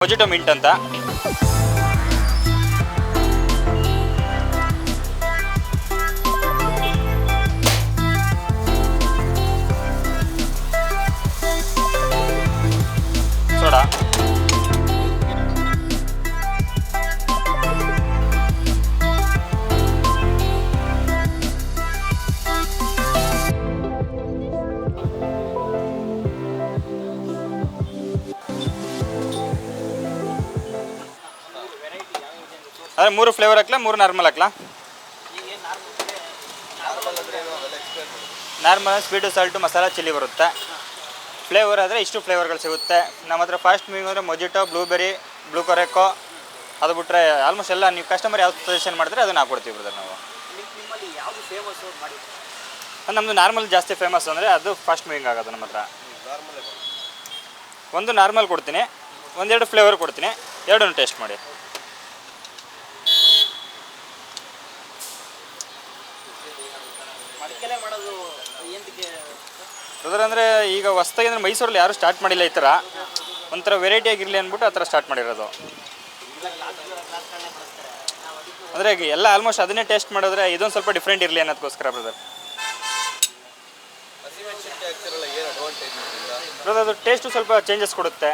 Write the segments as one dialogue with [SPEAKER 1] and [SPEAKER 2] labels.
[SPEAKER 1] ಮೊಜಿಟೊ mint ಅಂತ soda ಅದೇ ಮೂರು ಫ್ಲೇವರ್ ಹಾಕ್ಲಾ ಮೂರು ನಾರ್ಮಲ್ ಹಾಕ್ಲಾ normal sweet salt masala chilli ಬರುತ್ತೆ ಫ್ಲೇವರ್ ಆದರೆ ಇಷ್ಟು ಫ್ಲೇವರ್ಗಳು ಸಿಗುತ್ತೆ ನಮ್ಮ ಹತ್ರ ಫಾಸ್ಟ್ ಮೂವಿಂಗ್ ಅಂದರೆ ಮೊಜಿಟೊ ಬ್ಲೂಬೆರಿ ಬ್ಲೂ ಕೊರೆಕೊ ಅದು ಬಿಟ್ಟರೆ ಆಲ್ಮೋಸ್ಟ್ ಎಲ್ಲ ನೀವು ಕಸ್ಟಮರ್ ಯಾವ್ದು ಸಜೆಷನ್ ಮಾಡಿದ್ರೆ ಅದನ್ನು ಹಾಕ್ಕೊಡ್ತೀವಿ ಬ್ರದರ್ ನಾವು ನಮ್ಮದು ನಾರ್ಮಲ್ ಜಾಸ್ತಿ ಫೇಮಸ್ ಅಂದರೆ ಅದು ಫಾಸ್ಟ್ ಮೂವಿಂಗ್ ಆಗೋದು ನಮ್ಮ ಹತ್ರ ಒಂದು ನಾರ್ಮಲ್ ಕೊಡ್ತೀನಿ ಒಂದೆರಡು ಫ್ಲೇವರ್ ಕೊಡ್ತೀನಿ ಎರಡನ್ನು ಟೇಸ್ಟ್ ಮಾಡಿ ಬ್ರದರ್ ಅಂದರೆ ಈಗ ಹೊಸ್ದಾಗಿ ಅಂದರೆ ಮೈಸೂರಲ್ಲಿ ಯಾರೂ ಸ್ಟಾರ್ಟ್ ಮಾಡಿಲ್ಲ ಈ ಥರ ಒಂಥರ ವೆರೈಟಿ ಆಗಿರಲಿ ಅಂದ್ಬಿಟ್ಟು ಆ ಥರ ಸ್ಟಾರ್ಟ್ ಮಾಡಿರೋದು ಅಂದರೆ ಎಲ್ಲ ಆಲ್ಮೋಸ್ಟ್ ಅದನ್ನೇ ಟೇಸ್ಟ್ ಮಾಡಿದ್ರೆ ಇದೊಂದು ಸ್ವಲ್ಪ ಡಿಫ್ರೆಂಟ್ ಇರಲಿ ಅನ್ನೋದಕ್ಕೋಸ್ಕರ ಬ್ರದರ್ ಅದು ಟೇಸ್ಟು ಸ್ವಲ್ಪ ಚೇಂಜಸ್ ಕೊಡುತ್ತೆ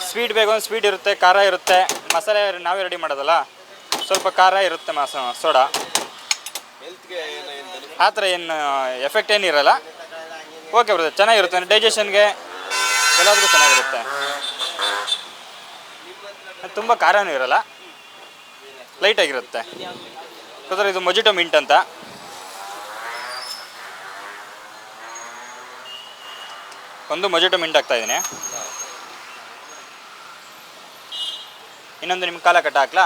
[SPEAKER 1] ಸ್ವೀಟ್ ಬೇಕು ಸ್ವೀಟ್ ಇರುತ್ತೆ ಖಾರ ಇರುತ್ತೆ ಮಸಾಲೆ ನಾವೇ ರೆಡಿ ಮಾಡೋದಲ್ಲ ಸ್ವಲ್ಪ ಖಾರ ಇರುತ್ತೆ ಸೋಡಾ ಆ ಥರ ಏನು ಎಫೆಕ್ಟ್ ಏನಿರಲ್ಲ ಓಕೆ ಬ್ರದರ್ ಚೆನ್ನಾಗಿರುತ್ತೆ ಡೈಜೆಷನ್ಗೆ ಎಲ್ಲಾದರೂ ಚೆನ್ನಾಗಿರುತ್ತೆ ತುಂಬ ಖಾರನೂ ಇರಲ್ಲ ಲೈಟಾಗಿರುತ್ತೆ ಬ್ರದರ್ ಇದು ಮೊಜಿಟೊ ಮಿಂಟ್ ಅಂತ ಒಂದು ಮೊಜಿಟೊ ಮಿಂಟ್ ಹಾಕ್ತಾಯಿದ್ದೀನಿ ಇನ್ನೊಂದು ನಿಮ್ಮ ಕಾಲ ಕಟ್ಟ ಹಾಕ್ಲಾ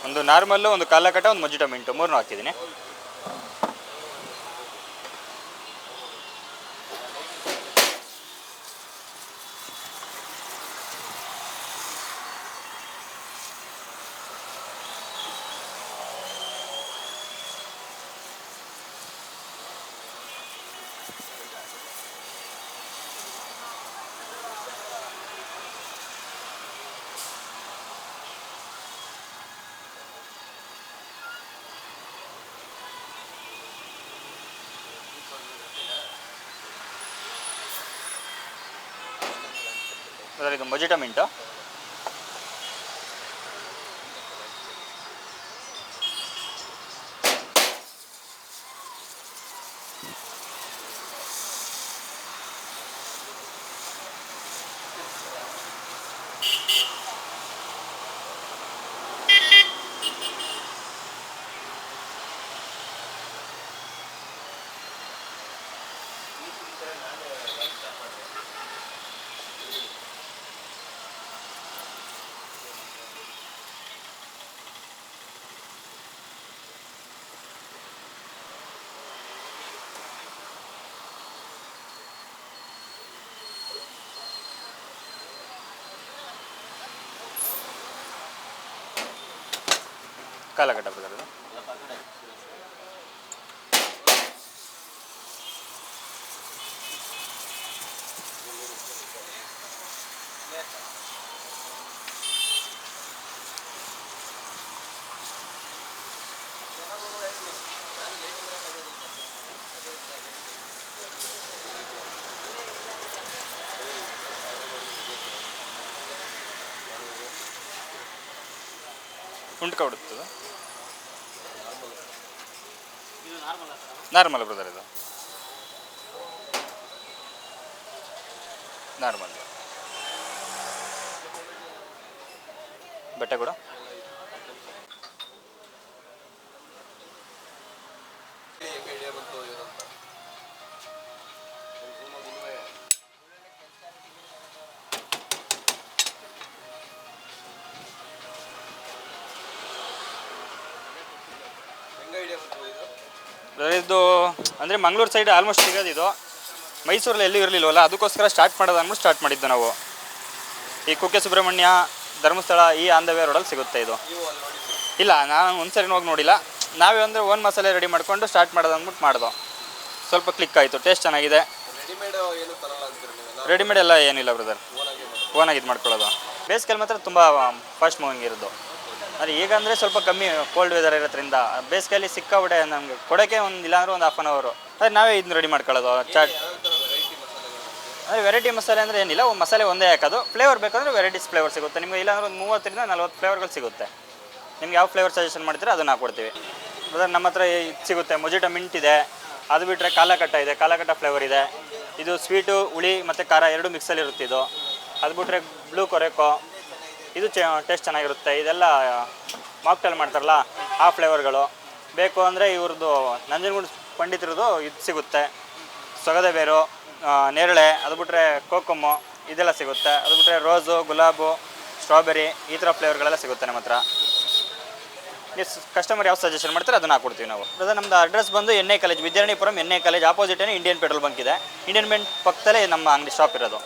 [SPEAKER 1] ಒಂದು ನಾರ್ಮಲ್ಲು ಒಂದು ಕಾಲ ಕಟ್ಟ ಒಂದು ಮೊಜಿಟೊ ಮಿಂಟು ಮೂರನ್ನೂ ಹಾಕಿದ್ದೀನಿ ಇದು ಮೊಜಿಟೊ ಮಿಂಟು ಕಾಲಘಟ್ಟ ಬ್ರದರ್ ಉಂಟು ಕೊಡುತ್ತದೆ ನಾರ್ಮಲ್ ಬ್ರದರ್ ಇದು ನಾರ್ಮಲ್ ಬಟ್ಟೆ ಕೂಡ ಇದು ಅಂದರೆ ಮಂಗಳೂರು ಸೈಡ್ ಆಲ್ಮೋಸ್ಟ್ ಸಿಗೋದು ಇದು ಮೈಸೂರಲ್ಲಿ ಎಲ್ಲೂ ಇರಲಿಲ್ವಲ್ಲ ಅದಕ್ಕೋಸ್ಕರ ಸ್ಟಾರ್ಟ್ ಮಾಡೋದು ಅಂದ್ಬಿಟ್ಟು ಸ್ಟಾರ್ಟ್ ಮಾಡಿದ್ದು ನಾವು ಈ ಕುಕ್ಕೆ ಸುಬ್ರಹ್ಮಣ್ಯ ಧರ್ಮಸ್ಥಳ ಈ ಆನ್ ದ ವೇ ರೋಡಲ್ಲಿ ಸಿಗುತ್ತೆ ಇದು ಇಲ್ಲ, ನಾನು ಒಂದ್ಸರಿ ಹೋಗಿ ನೋಡಿಲ್ಲ. ನಾವೇ ಅಂದರೆ ಓನ್ ಮಸಾಲೆ ರೆಡಿ ಮಾಡ್ಕೊಂಡು ಸ್ಟಾರ್ಟ್ ಮಾಡೋದು ಅಂದ್ಬಿಟ್ಟು ಮಾಡ್ದೋ. ಸ್ವಲ್ಪ ಕ್ಲಿಕ್ ಆಯಿತು, ಟೇಸ್ಟ್ ಚೆನ್ನಾಗಿದೆ. ರೆಡಿಮೇಡ್ ಎಲ್ಲ ಏನಿಲ್ಲ ಬ್ರದರ್, ಓನಾಗಿ ಇದು ಮಾಡ್ಕೊಳ್ಳೋದು. ಬೇಸಿಗೆಯಲ್ಲಿ ಮಾತ್ರ ತುಂಬ ಫಾಸ್ಟ್ ಮೂವಿಂಗ್ ಇರೋದು. ಆದರೆ ಈಗ ಅಂದರೆ ಸ್ವಲ್ಪ ಕಮ್ಮಿ ಕೋಲ್ಡ್ ವೆದರ್ ಇರೋದ್ರಿಂದ ಬೇಸಿಗೆಯಲ್ಲಿ ಸಿಕ್ಕಾಬಿಟ್ಟೆ ನಮಗೆ ಕೊಡೋಕ್ಕೆ ಇಲ್ಲಾಂದ್ರೆ ಒಂದು ಹಾಫ್ ಆನ್ ಅವರು. ಅದೇ ನಾವೇ ಇದನ್ನ ರೆಡಿ ಮಾಡ್ಕೊಳ್ಳೋದು. ಚಾಟ್ ಅಂದರೆ ವೆರೈಟಿ ಮಸಾಲೆ ಅಂದರೆ ಏನಿಲ್ಲ, ಮಸಾಲೆ ಒಂದೇ ಹಾಕೋದು. ಫ್ಲೇವರ್ ಬೇಕಂದರೆ ವೆರೈಟೀಸ್ ಫ್ಲೇವರ್ ಸಿಗುತ್ತೆ ನಿಮಗೆ. ಇಲ್ಲಾಂದ್ರೆ ಒಂದು 30-40 ಫ್ಲೇವರ್ಗಳು ಸಿಗುತ್ತೆ. ನಿಮ್ಗೆ ಯಾವ ಫ್ಲೇವರ್ ಸಜೆಷನ್ ಮಾಡ್ತೀರೋ ಅದನ್ನು ಹಾಕ್ಕೊಡ್ತೀವಿ ಬ್ರದರ್. ನಮ್ಮ ಹತ್ರ ಇದು ಸಿಗುತ್ತೆ, ಮೊಜಿಟೋ ಮಿಂಟ್ ಇದೆ. ಅದು ಬಿಟ್ಟರೆ ಕಾಲಕಟ್ಟ ಇದೆ, ಕಾಲಕಟ್ಟ ಫ್ಲೇವರ್ ಇದೆ. ಇದು ಸ್ವೀಟು, ಹುಳಿ ಮತ್ತು ಖಾರ ಎರಡು ಮಿಕ್ಸಲ್ಲಿ ಇರುತ್ತೆ ಇದು. ಅದು ಬಿಟ್ಟರೆ ಬ್ಲೂ ಕೊರೆಕೋ, ಇದು ಟೇಸ್ಟ್ ಚೆನ್ನಾಗಿರುತ್ತೆ. ಇದೆಲ್ಲ ಮಾಕ್ಟೇಲ್ ಮಾಡ್ತಾರಲ್ಲ ಆ ಫ್ಲೇವರ್ಗಳು. ಬೇಕು ಅಂದರೆ ಇವ್ರದ್ದು ನಂಜನಗೂಡು ಪಂಡಿತರದು ಇದು ಸಿಗುತ್ತೆ, ಸೊಗದೆ ಬೇರು, ನೇರಳೆ. ಅದು ಬಿಟ್ಟರೆ ಕೋಕಮ್ಮು ಇದೆಲ್ಲ ಸಿಗುತ್ತೆ. ಅದು ಬಿಟ್ಟರೆ ರೋಸು, ಗುಲಾಬು, ಸ್ಟ್ರಾಬೆರಿ ಈ ಥರ ಫ್ಲೇವರ್ಗಳೆಲ್ಲ ಸಿಗುತ್ತೆ ನಮ್ಮ ಹತ್ರ. ಕಸ್ಟಮರ್ ಯಾವ ಸಜೆಷನ್ ಮಾಡ್ತಾರೆ ಅದನ್ನು ಹಾಕ್ಕೊಡ್ತೀವಿ ನಾವು. ಬ್ರದರ್ ನಮ್ಮದು ಅಡ್ರೆಸ್ ಬಂದು NA college, Vidyaranyapuram NA college ಆಪೋಸಿಟೇ ಇಂಡಿಯನ್ ಪೆಟ್ರೋಲ್ ಬಂಕ್ ಇದೆ. ಇಂಡಿಯನ್ ಬ್ಯಾಂಕ್ ಪಕ್ಕದಲ್ಲೇ ನಮ್ಮ ಅಂಗಡಿ ಶಾಪ್ ಇರೋದು.